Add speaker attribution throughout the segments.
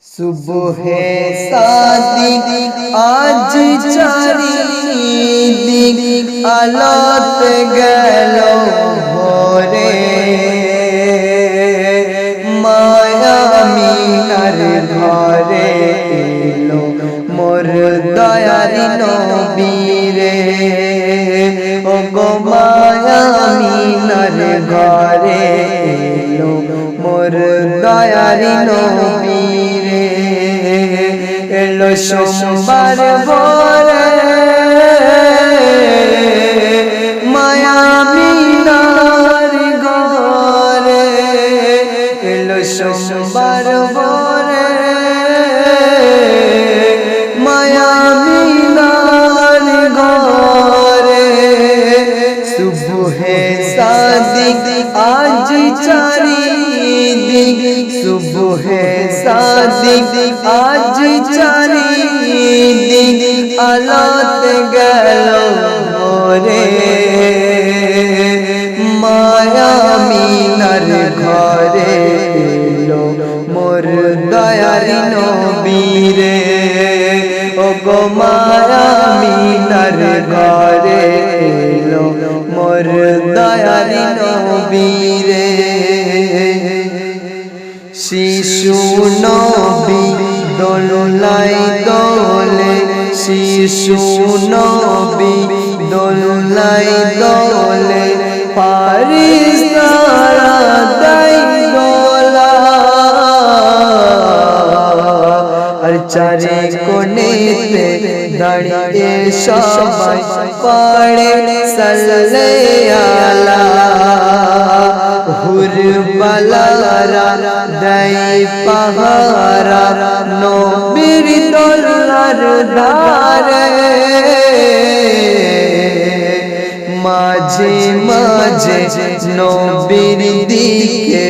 Speaker 1: सुबहे सादिक आज चारिदिक आलोत गेलो भोरे माया मीनार घरे एलो मोर दयारी नबी रे ओ गो माया मीनार घरे एलो मोर दयारी नबी एलो सोमवार भोरे माया मीनार घरे एलो सोमवार भोरे माया मीनार घरे सुबहे सादिक आज चारिदिक सुबहे सादिक आज चारिदिक आलोत गेलो भोरे माया मीनार घरे एलो मोर दयारी नबी रे ओ गो माया मीनार घरे एलो मोर दयारी नबी रे शिशु नबी দোলাই দোলে শিশু নবী দোলাই দোলে ফারিস্তারা দেয় দোলা আর চারে কোণেতে দাঁড়িয়ে সবাই পড়ে সাল্লে আলা হুরবালারা দেয় পাহারা নবীর দোলার ধারে মাঝে মাঝে নবীর দিকে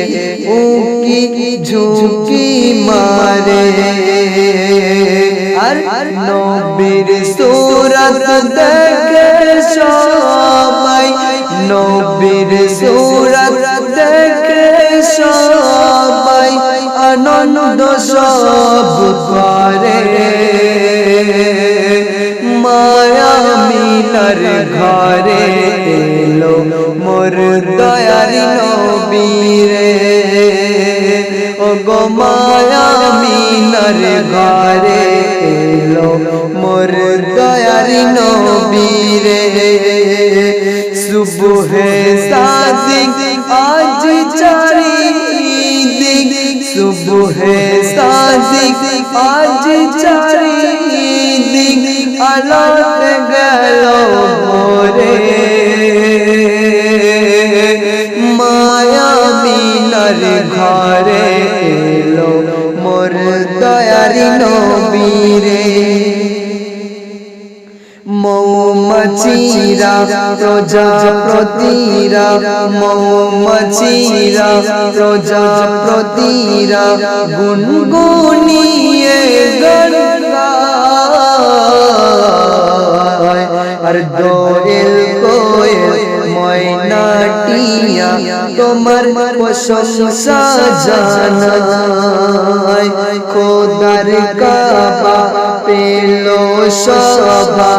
Speaker 1: উকি ঝুঁকি মারে আর নবীর সূরত দেখে সবাই নবীর সূরত দেখে সবাই আনন্দ সব করে মায়া मीनार घरे एलो मोर दयारी नबी रे ओ गो माया मीनार घरे एलो मोर दयारी नबी रे सुबहे सादिक आज चारिदिक सुबहे सादिक आज चारिदिक आलोत गेलो भोरे माया मीनार घरे एलो मोर दयारी नबी रे মৌমাছিরা প্রজাপতিরা মৌমাছিরা প্রজাপতিরা গুনগুনিয়ে গান গায় আর দোয়েল কোয়েল ময়নাটিয়া তোমার প্রশংসা জানায় খোদার কাবা পেলো শোভা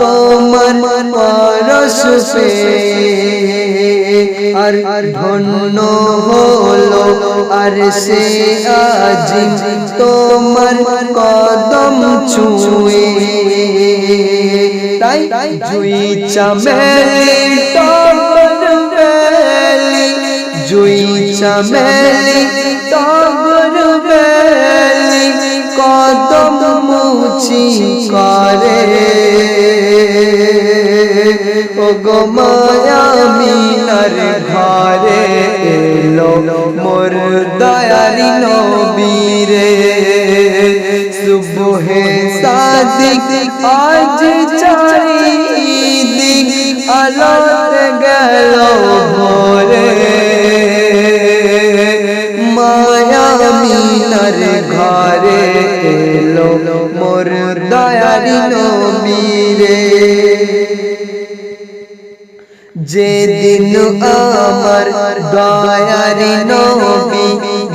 Speaker 1: তোমার পরশ পেয়ে আর ধন্য হলো আর সে আজিম তোমার কদম ছুঁয়ে তাই জুই চামেলি টগর বেলি জুই চামেলি টগর বেলি কদম মুছি করে ও গো মায়া मीनार ঘরে এলো মোর দয়ারি নবী রে সুবহে সাদিক আজ চারিদিক আলোত গেলো ভোরে মায়া मीनार ঘরে এলো মোর দয়ারি নবী রে যেদিন আমার দয়ারি নবী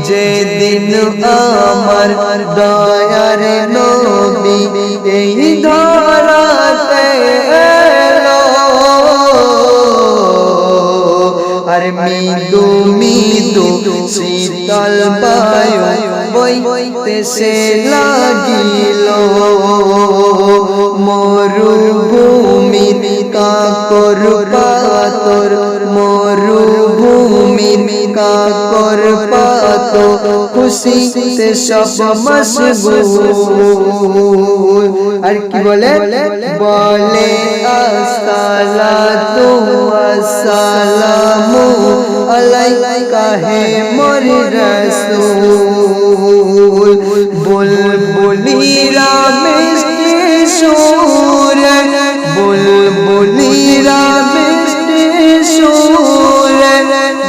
Speaker 1: যেদিন আমার দয়ার নবী এই ধরাতে এলো আর মৃদু মৃদু শীতল বায়ু বইতে সে লাগিল মরুভূমির কাকর পাতর মরুভূমির কাকর পাত খুশিতে সব মশগুল আর কি বলে বলে আসসালাতু ওয়াসসালামু আলাইকা হে মোর রাসূল বুলবুলিরা মিষ্টি সুর বুলবুলিরা মিষ্টি সুর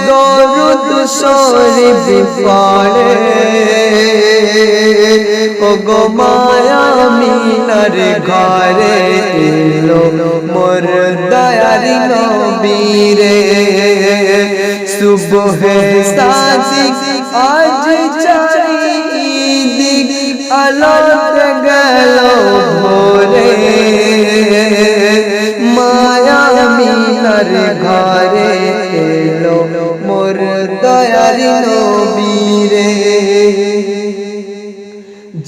Speaker 1: দরুদ শরীফ পড়ে ও গো মায়া মিনার ঘরে এলো মোর দয়ার নবী রে সুবহে সাদিক আজ চারিদিক আলোক গেল ভোরে মায়া মিনার ঘরে এলো মোর দয়ার নবী রে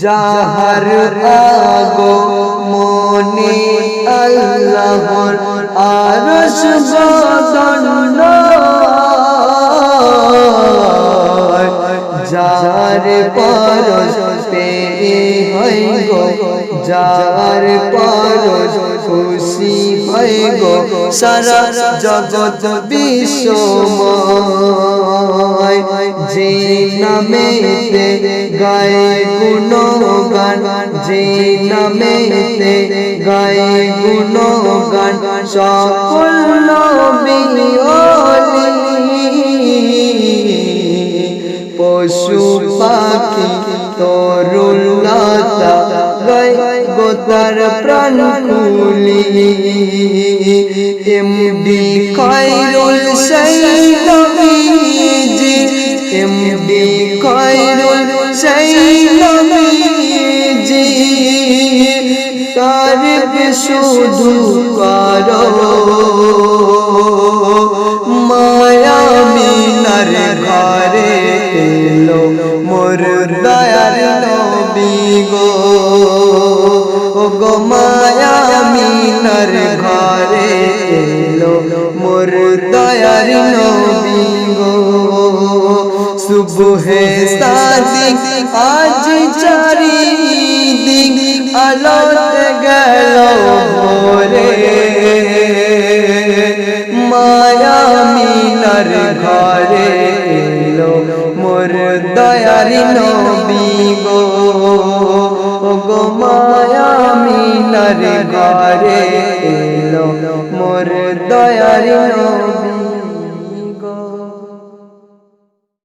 Speaker 1: যাহার আগো মনে আল্লাহর আরশ বদন যার পরশ পেয়ে হয় গো যার পরশ খুশি হয় গো সারা জগৎ বিশ্বময় যে নামেতে গায়ে গুণগান যে নামেতে গায়ে গুণগান সকল নবী পশু পাখি তরুণ লতা গায় গোতার প্রাণ কুলি এমডি খায়রুল সাইয়্যিদি এমডি খায়রুল সাইয়্যিদি তারিফ শুধু করো মায়া মিনার ঘরে এলো মোর দয়ার নবী গো ও গো মায়া মিনার ঘরে এলো মোর দয়ার নবী গো সুবহে সাদিক আজ চারিদিক আলোতে গেল ভোরে মায়া মিনার ঘরে এলো মোর দয়ার নবী গো ও গো মায়া মিনার ঘরে এলো মোর দয়ার নবী।